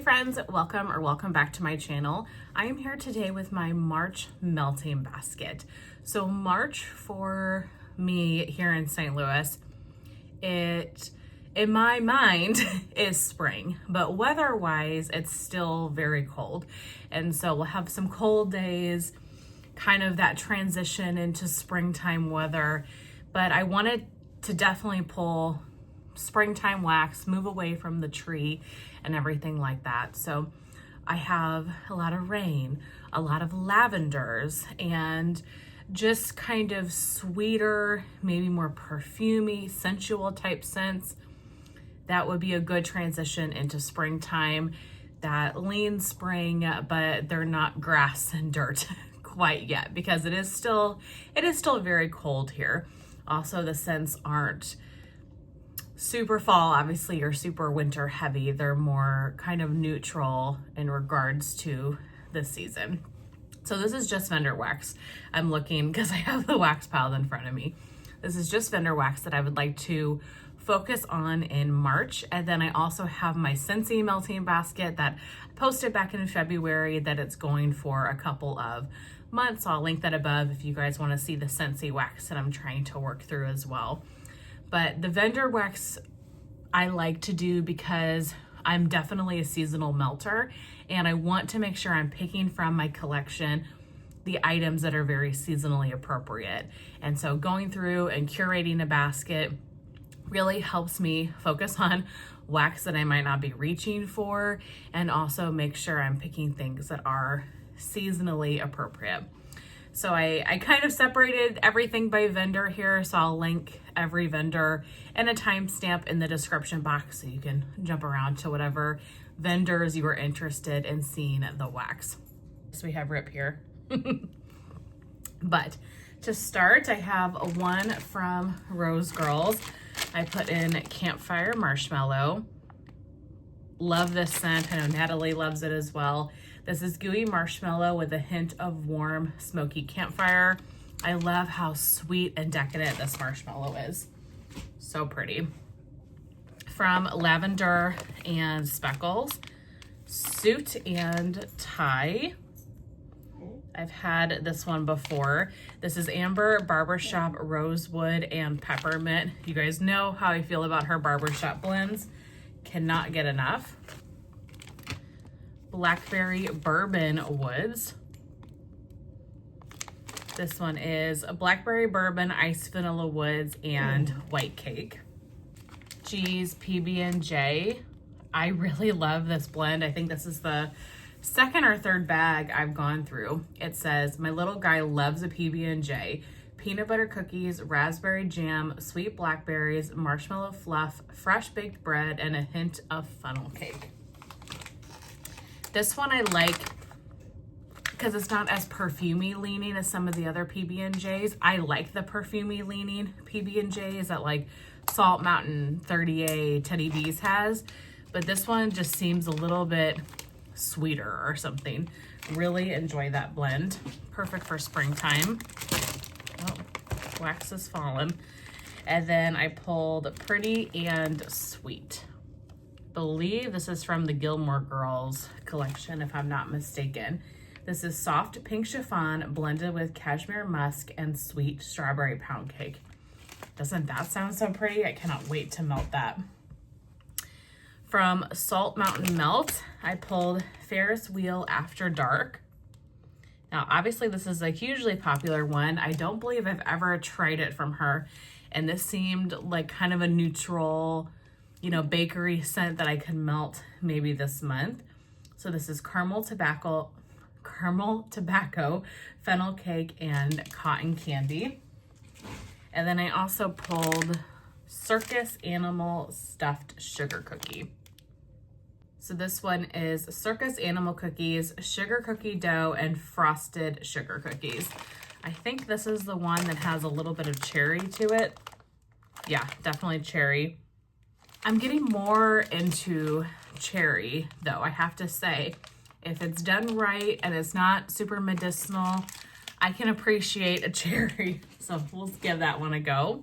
friends, welcome back to my channel. I am here today with my March melting basket. So March for me here in St. Louis, it in my mind is spring, but weather-wise it's still very cold. And so we'll have some cold days, kind of that transition into springtime weather. But I wanted to definitely pull springtime wax, move away from the tree and everything like that. So I have a lot of rain, a lot of lavenders, and just kind of sweeter, maybe more perfumey, sensual type scents. That would be a good transition into springtime. That lean spring, but they're not grass and dirt quite yet because it is still very cold here. Also, the scents aren't super fall, obviously, or super winter heavy. They're more kind of neutral in regards to the season. So this is just vendor wax. I'm looking because I have the wax piled in front of me. This is just vendor wax that I would like to focus on in March. And then I also have my Scentsy melting basket that I posted back in February that it's going for a couple of months. I'll link that above if you guys want to see the Scentsy wax that I'm trying to work through as well. But the vendor wax I like to do because I'm definitely a seasonal melter and I want to make sure I'm picking from my collection the items that are very seasonally appropriate. And so going through and curating a basket really helps me focus on wax that I might not be reaching for and also make sure I'm picking things that are seasonally appropriate. So I kind of separated everything by vendor here, so I'll link every vendor and a timestamp in the description box so you can jump around to whatever vendors you are interested in seeing the wax. So we have Rip here. But to start, I have one from Rose Girls. I put in Campfire Marshmallow. Love this scent. I know Natalie loves it as well. This is gooey marshmallow with a hint of warm, smoky campfire. I love how sweet and decadent this marshmallow is. So pretty. From Lavender and Speckles, Suit and Tie. I've had this one before. This is Amber Barbershop Rosewood and Peppermint. You guys know how I feel about her barbershop blends. Cannot get enough. Blackberry Bourbon Woods. This one is a Blackberry Bourbon, Iced Vanilla Woods, and White Cake. Geez, PB&J. I really love this blend. I think this is the second or third bag I've gone through. It says, my little guy loves a PB&J. Peanut butter cookies, raspberry jam, sweet blackberries, marshmallow fluff, fresh baked bread, and a hint of funnel cake. This one I like because it's not as perfumey leaning as some of the other PB&Js. I like the perfumey leaning PB&Js that like Salt Mountain 30A Teddy B's has, but this one just seems a little bit sweeter or something. Really enjoy that blend. Perfect for springtime. Oh, wax is fallen. And then I pulled Pretty and Sweet. Believe this is from the Gilmore Girls collection, if I'm not mistaken. This is soft pink chiffon blended with cashmere musk and sweet strawberry pound cake. Doesn't that sound so pretty? I cannot wait to melt that. From Salt Mountain Melt, I pulled Ferris Wheel After Dark. Now, obviously this is a hugely popular one. I don't believe I've ever tried it from her, and this seemed like kind of a neutral, you know, bakery scent that I could melt maybe this month. So this is caramel tobacco, fennel cake, and cotton candy. And then I also pulled Circus Animal Stuffed Sugar Cookie. So this one is Circus Animal Cookies, sugar cookie dough, and frosted sugar cookies. I think this is the one that has a little bit of cherry to it. Yeah, definitely cherry. I'm getting more into cherry, though, I have to say. If it's done right and it's not super medicinal, I can appreciate a cherry. So we'll give that one a go.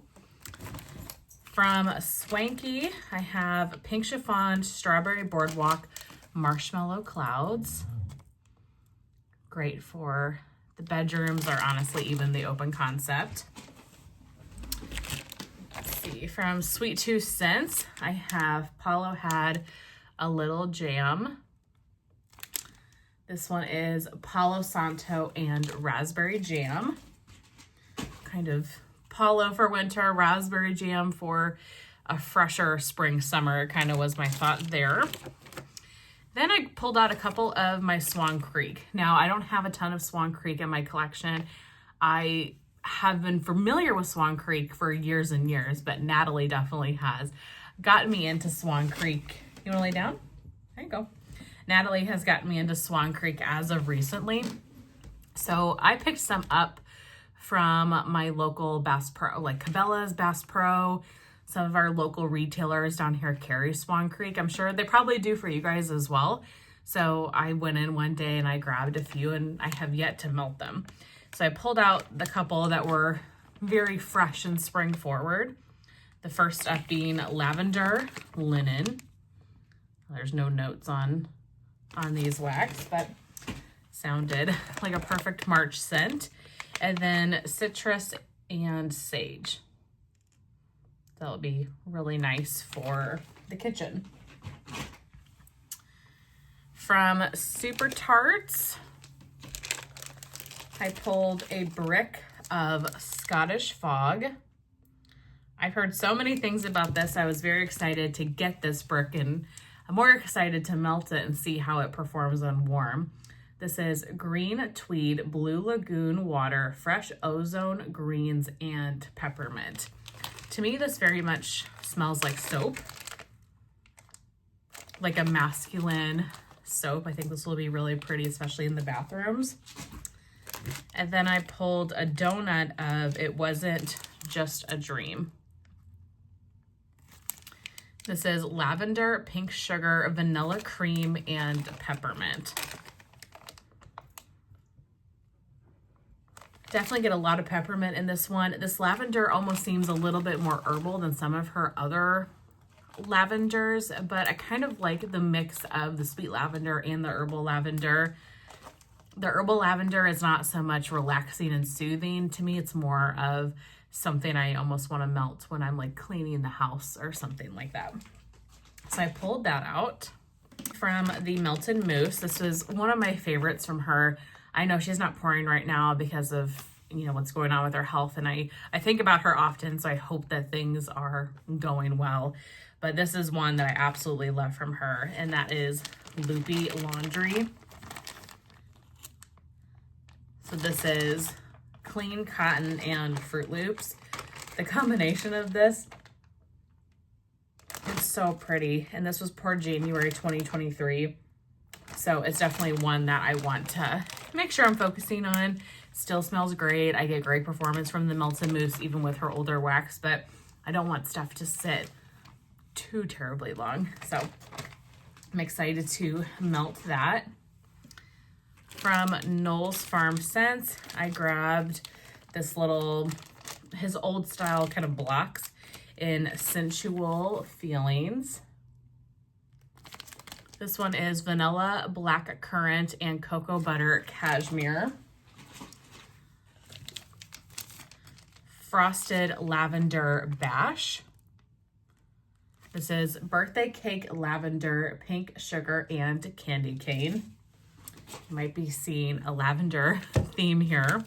From Swanky, I have Pink Chiffon Strawberry Boardwalk marshmallow clouds. Great for the bedrooms or honestly even the open concept. Let's see, from Sweet 2 Cents, I have Paulo had a little jam. This one is Palo Santo and raspberry jam. Kind of Palo for winter, raspberry jam for a fresher spring, summer, kind of was my thought there. Then I pulled out a couple of my Swan Creek. Now, I don't have a ton of Swan Creek in my collection. I have been familiar with Swan Creek for years and years, but Natalie definitely has gotten me into Swan Creek. You want to lay down? There you go. Natalie has gotten me into Swan Creek as of recently. So I picked some up from my local Bass Pro, like Cabela's, Bass Pro. Some of our local retailers down here carry Swan Creek. I'm sure they probably do for you guys as well. So I went in one day and I grabbed a few, and I have yet to melt them. So I pulled out the couple that were very fresh and spring forward. The first up being Lavender Linen. There's no notes on these wax, but sounded like a perfect March scent. And then Citrus and Sage. That'll be really nice for the kitchen. From Super Tarts, I pulled a brick of Scottish Fog. I've heard so many things about this. I was very excited to get this brick, and I'm more excited to melt it and see how it performs on warm. This is Green Tweed, Blue Lagoon Water, Fresh Ozone Greens, and Peppermint. To me, this very much smells like soap, like a masculine soap. I think this will be really pretty, especially in the bathrooms. And then I pulled a donut of It Wasn't Just a Dream. This is lavender, pink sugar, vanilla cream, and peppermint. Definitely get a lot of peppermint in this one. This lavender almost seems a little bit more herbal than some of her other lavenders, but I kind of like the mix of the sweet lavender and the herbal lavender. The herbal lavender is not so much relaxing and soothing. To me, it's more of something I almost want to melt when I'm like cleaning the house or something like that. So I pulled that out. From the Melted Mousse, this was one of my favorites from her. I know she's not pouring right now because of, you know, what's going on with her health, and I think about her often, so I hope that things are going well. But this is one that I absolutely love from her, and that is Loopy Laundry. So this is clean cotton and Fruit Loops. The combination of this, it's so pretty, and this was poured January 2023. So it's definitely one that I want to make sure I'm focusing on. Still smells great. I get great performance from the Melted Mousse, even with her older wax, but I don't want stuff to sit too terribly long. So I'm excited to melt that. From Knowles Farm Scents, I grabbed this little, his old style kind of blocks in Sensual Feelings. This one is Vanilla Black Currant and Cocoa Butter Cashmere. Frosted Lavender Bash. This is Birthday Cake Lavender, Pink Sugar, and Candy Cane. You might be seeing a lavender theme here.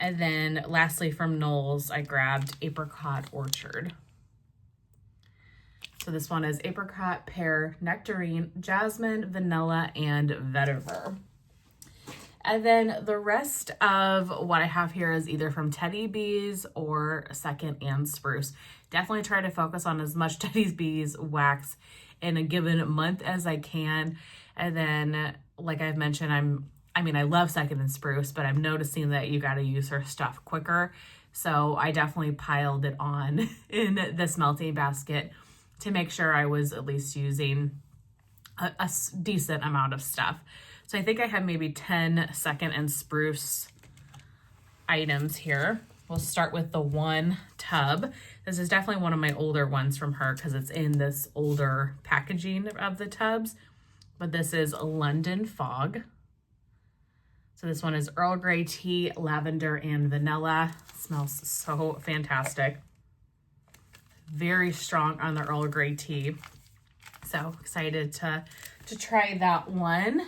And then lastly from Knowles, I grabbed Apricot Orchard. So this one is apricot, pear, nectarine, jasmine, vanilla, and vetiver. And then the rest of what I have here is either from Teddy Bees or Second and Spruce. Definitely try to focus on as much Teddy Bees wax in a given month as I can. And then, like I've mentioned, I love Second and Spruce, but I'm noticing that you got to use her stuff quicker. So I definitely piled it on in this melting basket to make sure I was at least using a decent amount of stuff. So I think I have maybe 10 Second and Spruce items here. we'll start with the one tub. This is definitely one of my older ones from her because it's in this older packaging of the tubs. But this is London Fog. So this one is Earl Grey tea, lavender, and vanilla. Smells so fantastic. Very strong on the Earl Grey tea. So excited to try that one.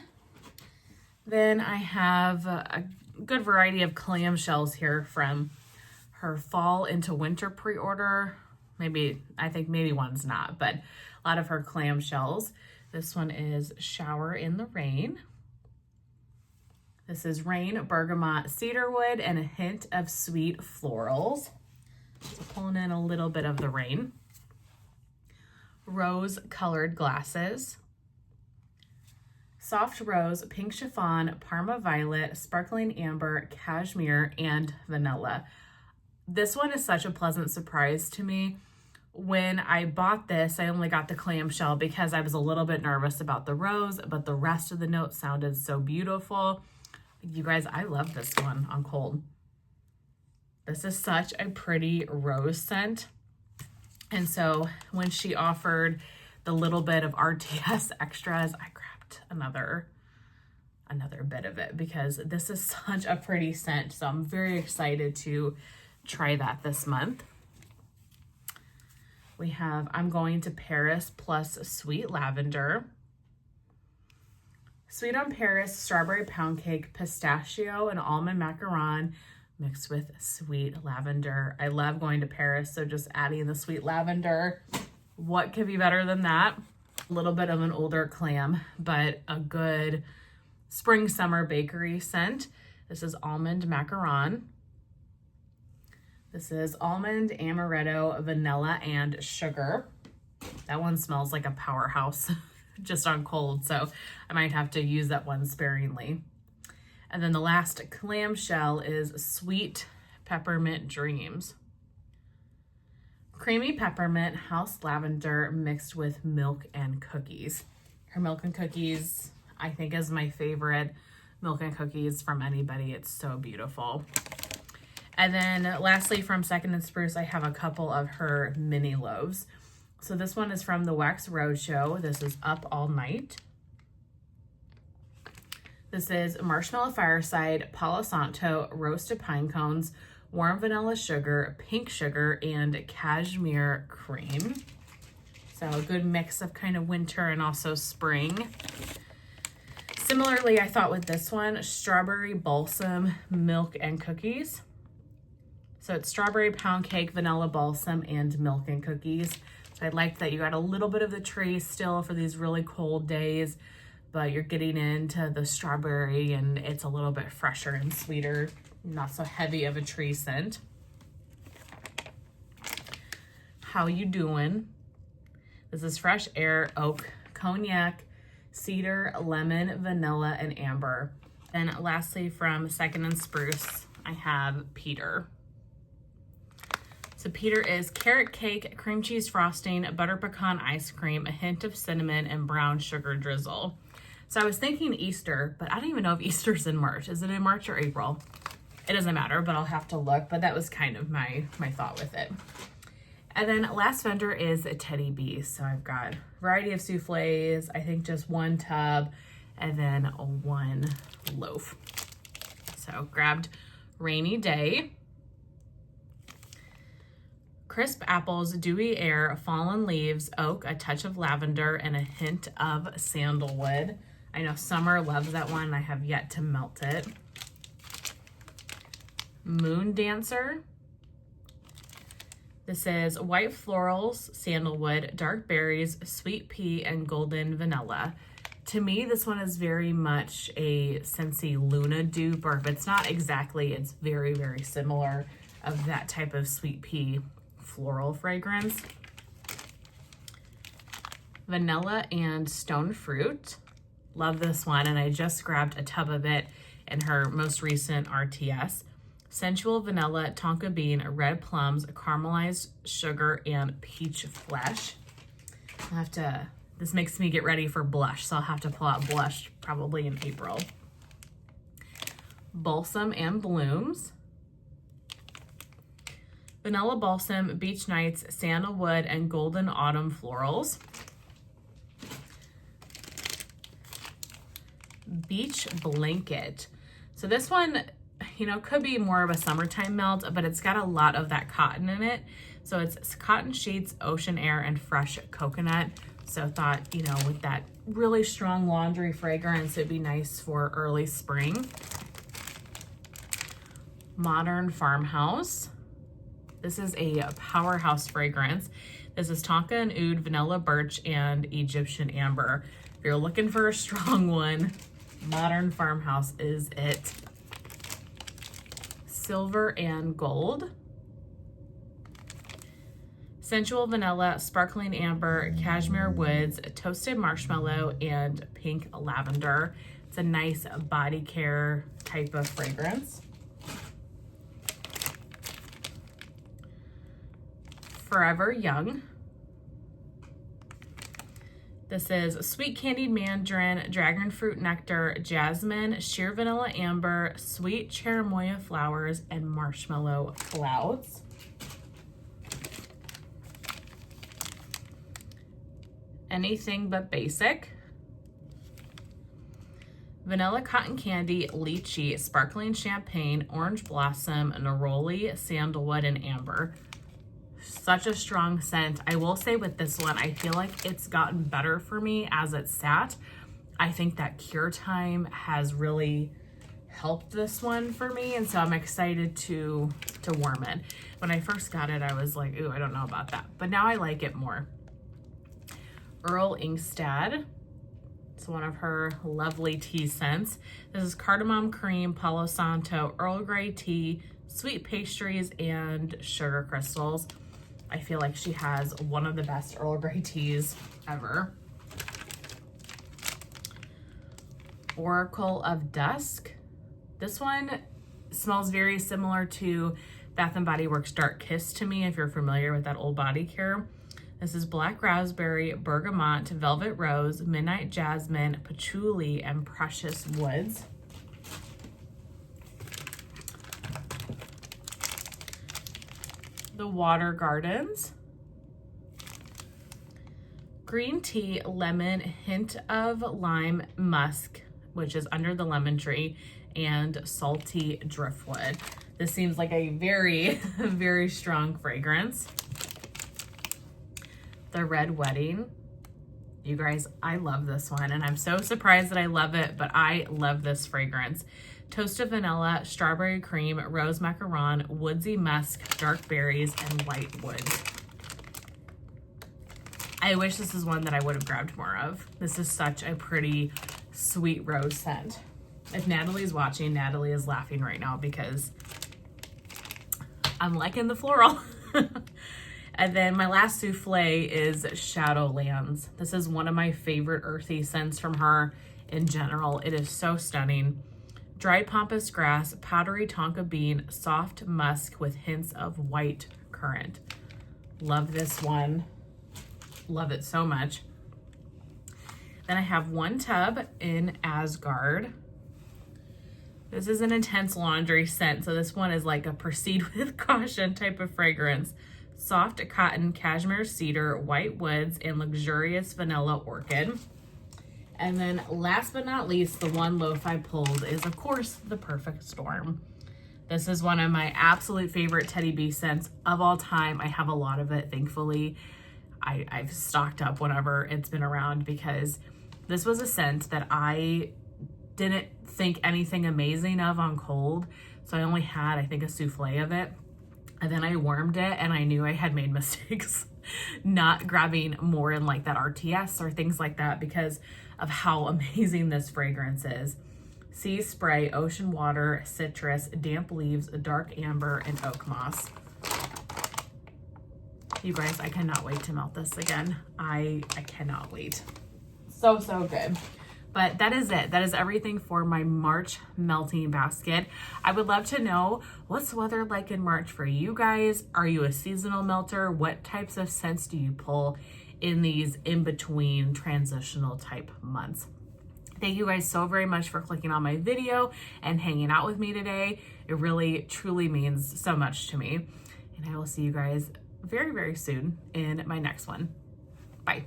Then I have a good variety of clamshells here from her fall into winter pre-order. I think maybe one's not, but a lot of her clamshells. This one is Shower in the Rain. This is Rain, Bergamot, Cedarwood, and a hint of sweet florals. So pulling in a little bit of the rain. Rose colored glasses. Soft rose, pink chiffon, Parma violet, sparkling amber, cashmere, and vanilla. This one is such a pleasant surprise to me. When I bought this, I only got the clamshell because I was a little bit nervous about the rose, but the rest of the notes sounded so beautiful. You guys, I love this one on cold. This is such a pretty rose scent. And so when she offered the little bit of RTS extras, I grabbed another bit of it because this is such a pretty scent. So I'm very excited to try that this month. We have I'm Going to Paris plus Sweet Lavender. Sweet on Paris, strawberry pound cake, pistachio, and almond macaron mixed with sweet lavender. I love going to Paris, so just adding the sweet lavender. What could be better than that? A little bit of an older clam, but a good spring summer bakery scent. This is almond macaron. This is almond, amaretto, vanilla, and sugar. That one smells like a powerhouse just on cold, so I might have to use that one sparingly. And then the last clamshell is Sweet Peppermint Dreams. Creamy peppermint, house lavender mixed with milk and cookies. Her milk and cookies, I think, is my favorite milk and cookies from anybody. It's so beautiful. And then lastly, from Second and Spruce, I have a couple of her mini loaves. So this one is from the Wax Roadshow. This is Up All Night. This is Marshmallow Fireside, Palo Santo, Roasted Pine Cones, Warm Vanilla Sugar, Pink Sugar, and Cashmere Cream. So a good mix of kind of winter and also spring. Similarly, I thought with this one, Strawberry Balsam, Milk and Cookies. So it's strawberry pound cake, vanilla balsam, and milk and cookies. So I like that you got a little bit of the tree still for these really cold days, but you're getting into the strawberry and it's a little bit fresher and sweeter, not so heavy of a tree scent. How You Doing? This is Fresh Air, Oak, Cognac, Cedar, Lemon, Vanilla, and Amber. And lastly, from Second and Spruce, I have Peter. So Peter is carrot cake, cream cheese frosting, butter pecan ice cream, a hint of cinnamon, and brown sugar drizzle. So I was thinking Easter, but I don't even know if Easter's in March. Is it in March or April? It doesn't matter, but I'll have to look. But that was kind of my thought with it. And then last vendor is a Teddy B. So I've got a variety of soufflés, I think just one tub, and then one loaf. So grabbed Rainy Day. Crisp apples, dewy air, fallen leaves, oak, a touch of lavender, and a hint of sandalwood. I know Summer loves that one. I have yet to melt it. Moon Dancer. This is white florals, sandalwood, dark berries, sweet pea, and golden vanilla. To me, this one is very much a Scentsy Luna dupe, or if it's not exactly, it's very, very similar of that type of sweet pea floral fragrance. Vanilla and stone fruit. Love this one, and I just grabbed a tub of it in her most recent RTS. Sensual vanilla, tonka bean, red plums, caramelized sugar, and peach flesh. I'll have to, this makes me get ready for blush, so I'll have to pull out blush probably in April. Balsam and blooms. Vanilla Balsam, Beach Nights, Sandalwood, and Golden Autumn Florals. Beach Blanket. So this one, you know, could be more of a summertime melt, but it's got a lot of that cotton in it. So it's cotton sheets, ocean air, and fresh coconut. So thought, you know, with that really strong laundry fragrance, it'd be nice for early spring. Modern Farmhouse. This is a powerhouse fragrance. This is tonka and oud, vanilla birch, and Egyptian amber. If you're looking for a strong one, Modern Farmhouse is it. Silver and Gold. Sensual Vanilla, Sparkling Amber, Cashmere Woods, Toasted Marshmallow, and Pink Lavender. It's a nice body care type of fragrance. Forever Young. This is Sweet Candied Mandarin, Dragon Fruit Nectar, Jasmine, Sheer Vanilla Amber, Sweet Cherimoya Flowers, and Marshmallow Clouds. Anything But Basic. Vanilla Cotton Candy, Lychee, Sparkling Champagne, Orange Blossom, Neroli, Sandalwood, and Amber. Such a strong scent. I will say with this one, I feel like it's gotten better for me as it sat. I think that cure time has really helped this one for me, and so I'm excited to warm it. When I first got it, I was like, ooh, I don't know about that, but now I like it more. Earl Inkstad. It's one of her lovely tea scents. This is cardamom cream, Palo Santo, Earl Grey tea, sweet pastries, and sugar crystals. I feel like she has one of the best Earl Grey teas ever. Oracle of Dusk. This one smells very similar to Bath & Body Works Dark Kiss to me, if you're familiar with that old body care. This is Black Raspberry, Bergamot, Velvet Rose, Midnight Jasmine, Patchouli, and Precious Woods. The Water Gardens. Green tea, lemon, hint of lime, musk, which is under the lemon tree, and salty driftwood. This seems like a very, very strong fragrance. The Red Wedding. You guys, I love this one, and I'm so surprised that I love it, but I love this fragrance. Toasted vanilla, strawberry cream, rose macaron, woodsy musk, dark berries, and white wood. I wish this is one that I would have grabbed more of. This is such a pretty sweet rose scent. If Natalie's watching, Natalie is laughing right now because I'm liking the floral. And then my last souffle is Shadowlands. This is one of my favorite earthy scents from her in general. It is so stunning. Dried pampas grass, powdery tonka bean, soft musk with hints of white currant. Love this one. Love it so much. Then I have one tub in Asgard. This is an intense laundry scent, so this one is like a proceed with caution type of fragrance. Soft cotton, cashmere cedar, white woods, and luxurious vanilla orchid. And then last but not least, the one loaf I pulled is, of course, the Perfect Storm. This is one of my absolute favorite Teddy B scents of all time. I have a lot of it, thankfully. I've stocked up whenever it's been around because this was a scent that I didn't think anything amazing of on cold. So I only had, I think, a souffle of it. And then I warmed it and I knew I had made mistakes not grabbing more in like that RTS or things like that because of how amazing this fragrance is. Sea spray, ocean water, citrus, damp leaves, dark amber, and oak moss. You guys, I cannot wait to melt this again. I cannot wait. So, so good. But that is it. That is everything for my March melting basket. I would love to know, what's the weather like in March for you guys? Are you a seasonal melter? What types of scents do you pull in these in-between transitional type months? Thank you guys so very much for clicking on my video and hanging out with me today. It really, truly means so much to me. and I will see you guys very, very soon in my next one. Bye.